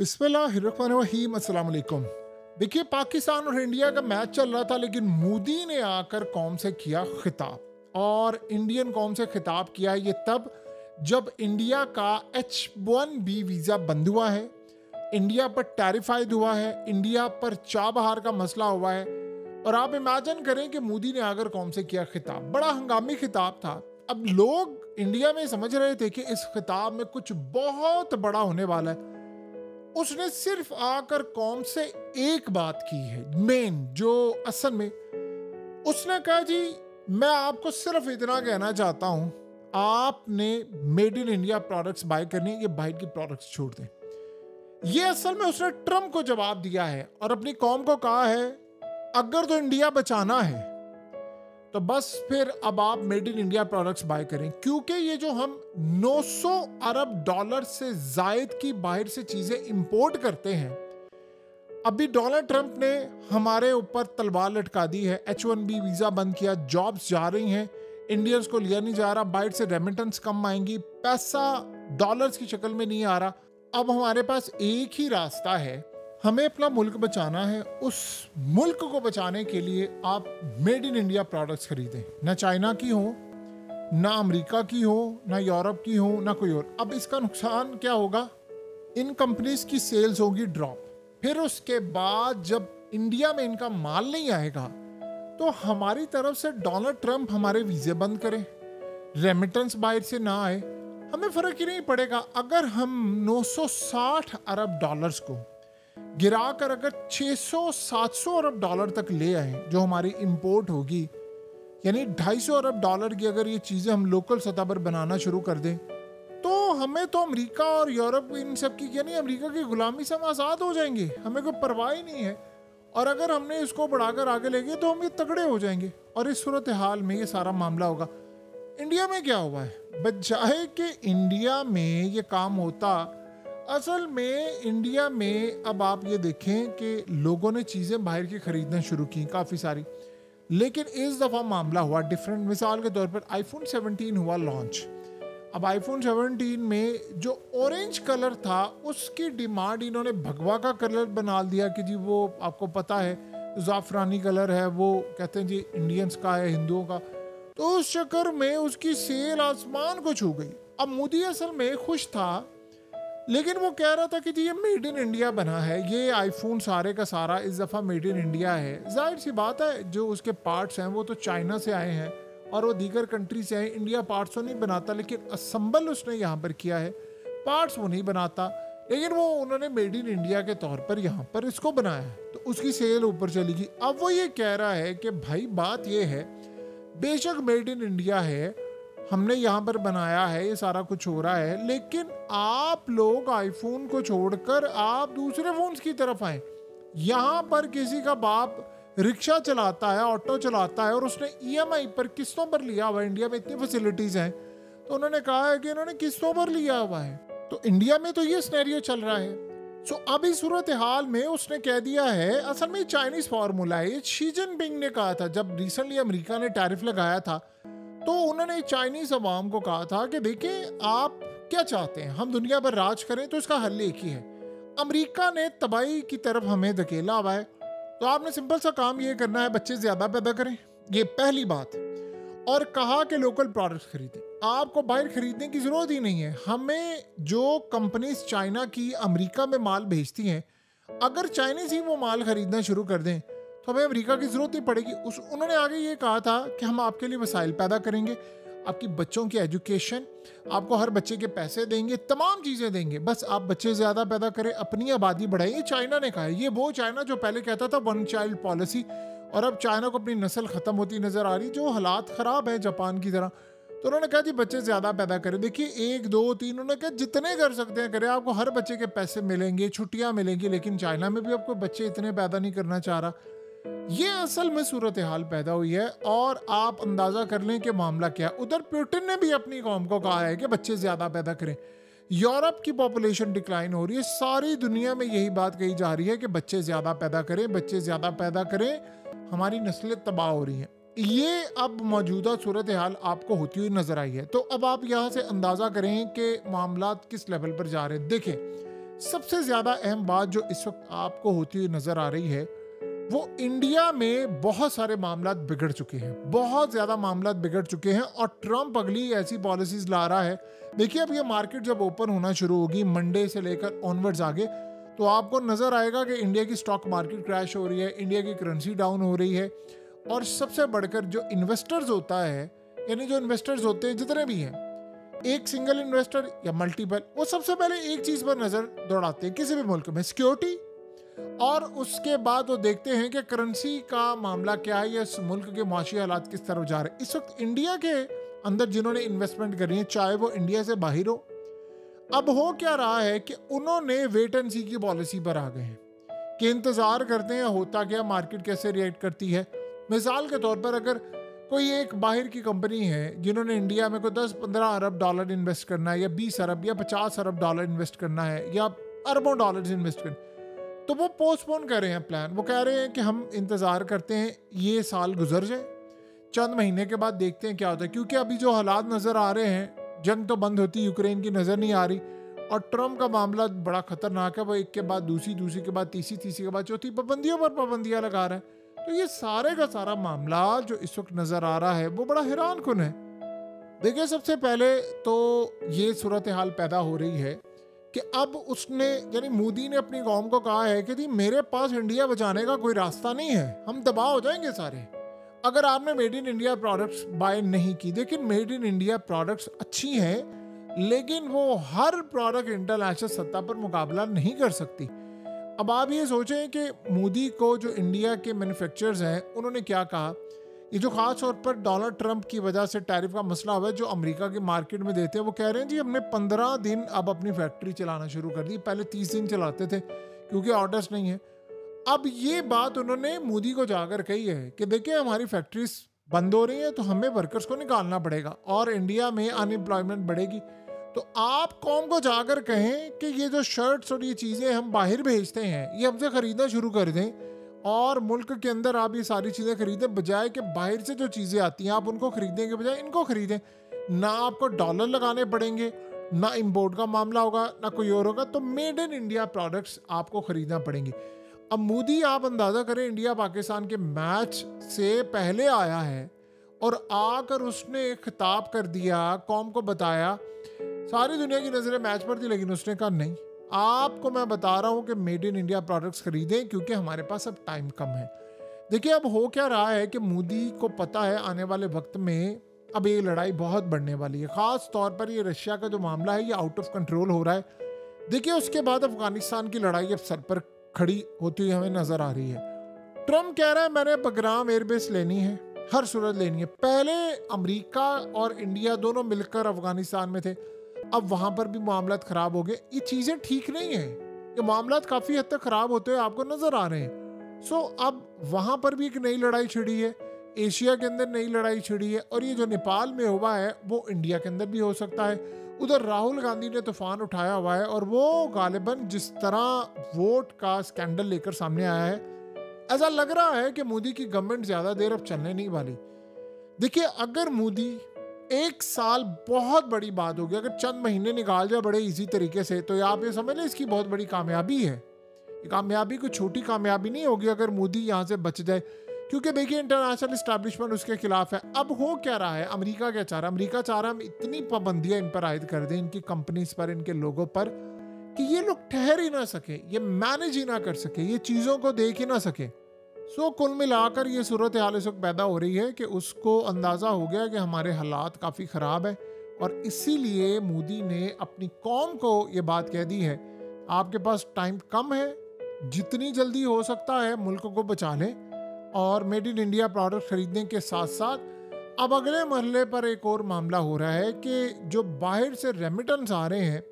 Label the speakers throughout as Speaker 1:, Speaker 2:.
Speaker 1: बिस्मिल्लाहिर्रहमानिर्रहीम, अस्सलाम वालेकुम। देखिए, पाकिस्तान और इंडिया का मैच चल रहा था, लेकिन मोदी ने आकर कौम से किया खिताब। और इंडियन कौम से खिताब किया ये तब जब इंडिया का H1B वीज़ा बंद हुआ है, इंडिया पर टैरिफाइड हुआ है, इंडिया पर चाबहार का मसला हुआ है। और आप इमेजिन करें कि मोदी ने आकर कौम से किया खिताब, बड़ा हंगामी खिताब था। अब लोग इंडिया में समझ रहे थे कि इस खिताब में कुछ बहुत बड़ा होने वाला है। उसने सिर्फ आकर कौम से एक बात की है, मेन जो असल में उसने कहा, जी मैं आपको सिर्फ इतना कहना चाहता हूं, आपने made in India products buy करनी है, ये बाहर की प्रोडक्ट्स छोड़ दें। ये असल में उसने ट्रम्प को जवाब दिया है और अपनी कौम को कहा है, अगर तो इंडिया बचाना है तो बस फिर अब आप made in India products buy करें, क्योंकि ये जो हम 900 अरब डॉलर से जायद की बाहर से चीजें इंपोर्ट करते हैं, अभी डोनाल्ड ट्रंप ने हमारे ऊपर तलवार लटका दी है। H1B वीजा बंद किया, जॉब्स जा रही हैं, इंडियंस को लिया नहीं जा रहा, बाहर से रेमिटेंस कम आएंगी, पैसा डॉलर्स की शक्ल में नहीं आ रहा। अब हमारे पास एक ही रास्ता है, हमें अपना मुल्क बचाना है। उस मुल्क को बचाने के लिए आप मेड इन इंडिया प्रोडक्ट्स खरीदें, ना चाइना की हो, ना अमेरिका की हो, ना यूरोप की हो, ना कोई और। अब इसका नुकसान क्या होगा, इन कंपनीज की सेल्स होगी ड्रॉप। फिर उसके बाद जब इंडिया में इनका माल नहीं आएगा तो हमारी तरफ से डोनाल्ड ट्रंप हमारे वीजे बंद करे, रेमिटेंस बाहर से ना आए, हमें फर्क ही नहीं पड़ेगा। अगर हम 960 अरब डॉलर्स को गिराकर अगर 600-700 अरब डॉलर तक ले आए, जो हमारी इंपोर्ट होगी, यानी 250 अरब डॉलर की अगर ये चीज़ें हम लोकल सतह पर बनाना शुरू कर दें, तो हमें तो अमेरिका और यूरोप इन सब की, यानी अमेरिका की गुलामी से हम आज़ाद हो जाएंगे, हमें कोई परवाह ही नहीं है। और अगर हमने इसको बढ़ाकर आगे ले गए तो हम ये तगड़े हो जाएंगे। और इस सूरत हाल में ये सारा मामला होगा। इंडिया में क्या हुआ है, बजाय कि इंडिया में ये काम होता, असल में इंडिया में अब आप ये देखें कि लोगों ने चीज़ें बाहर की खरीदना शुरू की काफ़ी सारी, लेकिन इस दफ़ा मामला हुआ डिफरेंट। मिसाल के तौर पर iPhone 17 हुआ लॉन्च। अब iPhone 17 में जो ऑरेंज कलर था उसकी डिमांड इन्होंने भगवा का कलर बना दिया कि जी वो आपको पता है ज़ाफ़रानी कलर है, वो कहते हैं जी इंडियंस का है, हिंदुओं का। तो उस चक्कर में उसकी सेल आसमान को छू गई। अब मोदी असल में खुश था, लेकिन वो कह रहा था कि जी ये मेड इन इंडिया बना है, ये आईफोन सारे का सारा इस दफ़ा मेड इन इंडिया है। जाहिर सी बात है, जो उसके पार्ट्स हैं वो तो चाइना से आए हैं और वो दीगर कंट्री से आए। इंडिया पार्ट्स तो नहीं बनाता, लेकिन असम्बल उसने यहाँ पर किया है, पार्ट्स वो नहीं बनाता, लेकिन वो उन्होंने मेड इन इंडिया के तौर पर यहाँ पर इसको बनाया है, तो उसकी सेल ऊपर चली गई। अब वो ये कह रहा है कि भाई बात ये है, बेशक मेड इन इंडिया है, हमने यहाँ पर बनाया है, ये सारा कुछ हो रहा है, लेकिन आप लोग आईफोन को छोड़कर आप दूसरे फोन्स की तरफ आए। यहाँ पर किसी का बाप रिक्शा चलाता है, ऑटो चलाता है, और उसने EMI पर किस्तों पर लिया हुआ है। इंडिया में इतनी फैसिलिटीज हैं, तो उन्होंने कहा है कि इन्होंने किस्तों पर लिया हुआ है। तो इंडिया में तो ये सिनेरियो चल रहा है। सो अब इस सूरत हाल में उसने कह दिया है, असल में चाइनीज फार्मूला है। शी जिनपिंग ने कहा था, जब रिसेंटली अमेरिका ने टैरिफ लगाया था, तो उन्होंने चाइनीज अवाम को कहा था कि देखिए आप क्या चाहते हैं, हम दुनिया पर राज करें, तो इसका हल एक ही है। अमेरिका ने तबाही की तरफ हमें धकेला हुआ है, तो आपने सिंपल सा काम ये करना है, बच्चे ज्यादा पैदा करें, ये पहली बात। और कहा कि लोकल प्रोडक्ट्स खरीदें, आपको बाहर खरीदने की जरूरत ही नहीं है। हमें जो कंपनीज चाइना की अमेरिका में माल भेजती हैं, अगर चाइनीज ही वो माल खरीदना शुरू कर दें तो हमें अमेरिका की जरूरत नहीं पड़ेगी। उन्होंने आगे ये कहा था कि हम आपके लिए वसाइल पैदा करेंगे, आपकी बच्चों की एजुकेशन, आपको हर बच्चे के पैसे देंगे, तमाम चीज़ें देंगे, बस आप बच्चे ज़्यादा पैदा करें, अपनी आबादी बढ़ाएं। ये चाइना ने कहा है। ये वो चाइना जो पहले कहता था 1 चाइल्ड पॉलिसी, और अब चाइना को अपनी नस्ल ख़त्म होती नज़र आ रही, जो हालात ख़राब है जापान की तरह। तो उन्होंने कहा जी बच्चे ज़्यादा पैदा करें। देखिए 1, 2, 3, उन्होंने कहा जितने कर सकते हैं करें, आपको हर बच्चे के पैसे मिलेंगे, छुट्टियाँ मिलेंगी। लेकिन चाइना में भी आपको बच्चे इतने पैदा नहीं करना चाह रहा। ये असल में सूरत हाल पैदा हुई है, और आप अंदाजा कर लें कि मामला क्या है। उधर पुतिन ने भी अपनी कौम को कहा है कि बच्चे ज्यादा पैदा करें। यूरोप की पॉपुलेशन डिक्लाइन हो रही है, सारी दुनिया में यही बात कही जा रही है कि बच्चे ज्यादा पैदा करें, बच्चे ज्यादा पैदा करें, हमारी नस्लें तबाह हो रही हैं। ये अब मौजूदा सूरत हाल आपको होती हुई नजर आई है। तो अब आप यहाँ से अंदाजा करें कि मामला किस लेवल पर जा रहे हैं। देखें, सबसे ज़्यादा अहम बात जो इस वक्त आपको होती हुई नज़र आ रही है, वो इंडिया में बहुत सारे मामला बिगड़ चुके हैं, बहुत ज़्यादा मामला बिगड़ चुके हैं और ट्रंप अगली ऐसी पॉलिसीज़ ला रहा है। देखिए, अब ये मार्केट जब ओपन होना शुरू होगी मंडे से लेकर ऑनवर्ड्स आगे, तो आपको नज़र आएगा कि इंडिया की स्टॉक मार्केट क्रैश हो रही है, इंडिया की करेंसी डाउन हो रही है और सबसे बढ़कर जो इन्वेस्टर्स होता है, यानी जो इन्वेस्टर्स होते हैं जितने भी हैं, एक सिंगल इन्वेस्टर या मल्टीपल, वो सबसे पहले एक चीज़ पर नज़र दौड़ाते हैं किसी भी मुल्क में, सिक्योरिटी, और उसके बाद वो देखते हैं कि करेंसी का मामला क्या है या इस मुल्क के माशी हालात किस तरफ जा रहे हैं। इस वक्त इंडिया के अंदर जिन्होंने इन्वेस्टमेंट करी है, चाहे वो इंडिया से बाहर हो, अब हो क्या रहा है कि उन्होंने वेट एंड सी की पॉलिसी पर आ गए हैं कि इंतज़ार करते हैं होता क्या, मार्केट कैसे रिएक्ट करती है। मिसाल के तौर पर अगर कोई एक बाहर की कंपनी है जिन्होंने इंडिया में कोई 10-15 अरब डॉलर इन्वेस्ट करना है या 20 अरब या 50 अरब डॉलर इन्वेस्ट करना है या अरबों डॉलर इन्वेस्ट करना, तो वो पोस्टपोन कर रहे हैं प्लान। वो कह रहे हैं कि हम इंतज़ार करते हैं ये साल गुजर जाए, चंद महीने के बाद देखते हैं क्या होता है, क्योंकि अभी जो हालात नज़र आ रहे हैं, जंग तो बंद होती यूक्रेन की नज़र नहीं आ रही और ट्रंप का मामला बड़ा ख़तरनाक है। वो एक के बाद दूसरी, दूसरी के बाद तीसरी, तीसरी के बाद चौथी पाबंदियों पर पाबंदियाँ लगा रहा है। तो ये सारे का सारा मामला जो इस वक्त नज़र आ रहा है वो बड़ा हैरान कुन है। देखिए, सबसे पहले तो ये सूरत हाल पैदा हो रही है कि अब उसने, यानी मोदी ने अपनी कौम को कहा है कि जी मेरे पास इंडिया बचाने का कोई रास्ता नहीं है, हम तबाह हो जाएंगे सारे अगर आपने made in India products buy नहीं की। लेकिन मेड इन इंडिया प्रोडक्ट्स अच्छी हैं, लेकिन वो हर प्रोडक्ट इंटरनेशनल सत्ता पर मुकाबला नहीं कर सकती। अब आप ये सोचें कि मोदी को जो इंडिया के मैन्युफैक्चरर्स हैं उन्होंने क्या कहा, ये जो ख़ास तौर पर डोनाल्ड ट्रंप की वजह से टैरिफ का मसला हुआ है जो अमेरिका की मार्केट में देते हैं, वो कह रहे हैं जी हमने 15 दिन अब अपनी फैक्ट्री चलाना शुरू कर दी, पहले 30 दिन चलाते थे क्योंकि ऑर्डर्स नहीं है। अब ये बात उन्होंने मोदी को जाकर कही है कि देखिए हमारी फैक्ट्रीज बंद हो रही हैं तो हमें वर्कर्स को निकालना पड़ेगा और इंडिया में अनएम्प्लॉयमेंट बढ़ेगी। तो आप कौम को जाकर कहें कि ये जो शर्ट्स और ये चीज़ें हम बाहर भेजते हैं ये हमसे ख़रीदना शुरू कर दें और मुल्क के अंदर आप ये सारी चीज़ें खरीदें, बजाय कि बाहर से जो चीज़ें आती हैं आप उनको खरीदें के बजाय इनको खरीदें। ना आपको डॉलर लगाने पड़ेंगे, ना इम्पोर्ट का मामला होगा, ना कोई और होगा। तो मेड इन इंडिया प्रोडक्ट्स आपको खरीदना पड़ेंगे। अब मोदी, आप अंदाज़ा करें, इंडिया पाकिस्तान के मैच से पहले आया है और आकर उसने खिताब कर दिया, कौम को बताया, सारी दुनिया की नज़रें मैच पर थी, लेकिन उसने कहा नहीं, आपको मैं बता रहा हूँ कि मेड इन इंडिया प्रोडक्ट्स खरीदें क्योंकि हमारे पास अब टाइम कम है। देखिए, अब हो क्या रहा है कि मोदी को पता है आने वाले वक्त में अब ये लड़ाई बहुत बढ़ने वाली है। ख़ास तौर पर ये रशिया का जो मामला है ये आउट ऑफ कंट्रोल हो रहा है। देखिए, उसके बाद अफगानिस्तान की लड़ाई अब सर पर खड़ी होती हुई हमें नज़र आ रही है। ट्रंप कह रहा है मैंने बगराम एयरबेस लेनी है, हर सूरत लेनी है। पहले अमेरिका और इंडिया दोनों मिलकर अफगानिस्तान में थे, अब वहाँ पर भी मामलात ख़राब हो गए। ये चीज़ें ठीक नहीं हैं, ये मामलात काफ़ी हद तक ख़राब होते हुए आपको नज़र आ रहे हैं। सो अब वहाँ पर भी एक नई लड़ाई छिड़ी है, एशिया के अंदर नई लड़ाई छिड़ी है और ये जो नेपाल में हुआ है वो इंडिया के अंदर भी हो सकता है। उधर राहुल गांधी ने तूफान उठाया हुआ है और वो गालिबन जिस तरह वोट का स्कैंडल लेकर सामने आया है, ऐसा लग रहा है कि मोदी की गवर्नमेंट ज़्यादा देर अब चलने नहीं वाली। देखिए, अगर मोदी एक साल बहुत बड़ी बात होगी, अगर चंद महीने निकाल जाए बड़े इजी तरीके से, तो आप ये समझ लें इसकी बहुत बड़ी कामयाबी है। ये कामयाबी कोई छोटी कामयाबी नहीं होगी अगर मोदी यहाँ से बच जाए, क्योंकि देखिए इंटरनेशनल इस्टेब्लिशमेंट उसके खिलाफ है। अब हो क्या रहा है, अमेरिका क्या चाह रहा है? अमेरिका चाह रहा है हम इतनी पाबंदियां इन पर आयद कर दें, इनकी कंपनीज पर, इनके लोगों पर, कि ये लोग ठहर ही ना सके, ये मैनेज ही ना कर सके, ये चीज़ों को देख ही ना सके। सो कुल मिलाकर ये सूरत हाल इस वक्त पैदा हो रही है कि उसको अंदाज़ा हो गया कि हमारे हालात काफ़ी ख़राब है और इसीलिए मोदी ने अपनी कौम को ये बात कह दी है, आपके पास टाइम कम है, जितनी जल्दी हो सकता है मुल्क को बचा लें और मेड इन इंडिया प्रोडक्ट खरीदने के साथ साथ अब अगले मरहले पर एक और मामला हो रहा है कि जो बाहर से रेमिटेंस आ रहे हैं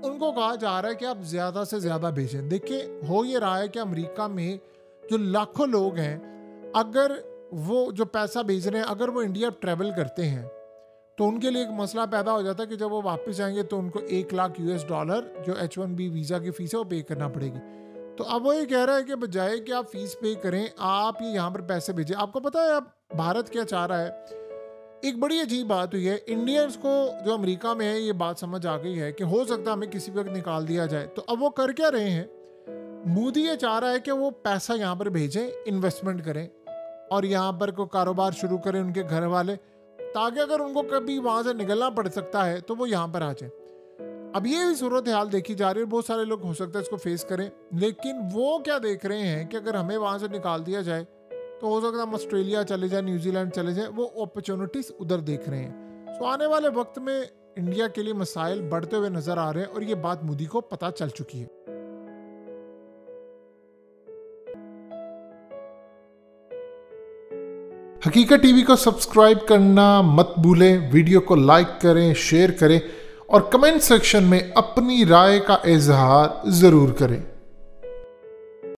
Speaker 1: उनको कहा जा रहा है कि आप ज़्यादा से ज़्यादा भेजें। देखिए, हो ये रहा है कि अमेरिका में जो लाखों लोग हैं, अगर वो जो पैसा भेज रहे हैं, अगर वो इंडिया ट्रैवल करते हैं तो उनके लिए एक मसला पैदा हो जाता है कि जब वो वापस आएंगे तो उनको $1,00,000 जो H1B वीज़ा की फ़ीस है वो पे करना पड़ेगी। तो अब वो ये कह रहा है कि बजाय कि आप फीस पे करें, आप ये यहाँ पर पैसे भेजें। आपको पता है अब भारत क्या चाह रहा है एक बड़ी अजीब बात हुई है, इंडियंस को जो अमेरिका में है ये बात समझ आ गई है कि हो सकता है हमें किसी वक्त निकाल दिया जाए। तो अब वो कर क्या रहे हैं, मोदी ये चाह रहा है कि वो पैसा यहाँ पर भेजें, इन्वेस्टमेंट करें और यहाँ पर कोई कारोबार शुरू करें उनके घर वाले, ताकि अगर उनको कभी वहाँ से निकलना पड़ सकता है तो वो यहाँ पर आ जाए। अब ये भी सूरत हाल देखी जा रही है, बहुत सारे लोग हो सकता है इसको फेस करें, लेकिन वो क्या देख रहे हैं कि अगर हमें वहाँ से निकाल दिया जाए तो हो सकता है हम ऑस्ट्रेलिया चले जाए, न्यूजीलैंड चले जाए, वो अपॉर्चुनिटीज उधर देख रहे हैं। सो आने वाले वक्त में इंडिया के लिए मसाइल बढ़ते हुए नजर आ रहे हैं और ये बात मोदी को पता चल चुकी है। हकीकत टीवी को सब्सक्राइब करना मत भूलें, वीडियो को लाइक करें, शेयर करें और कमेंट सेक्शन में अपनी राय का इजहार जरूर करें।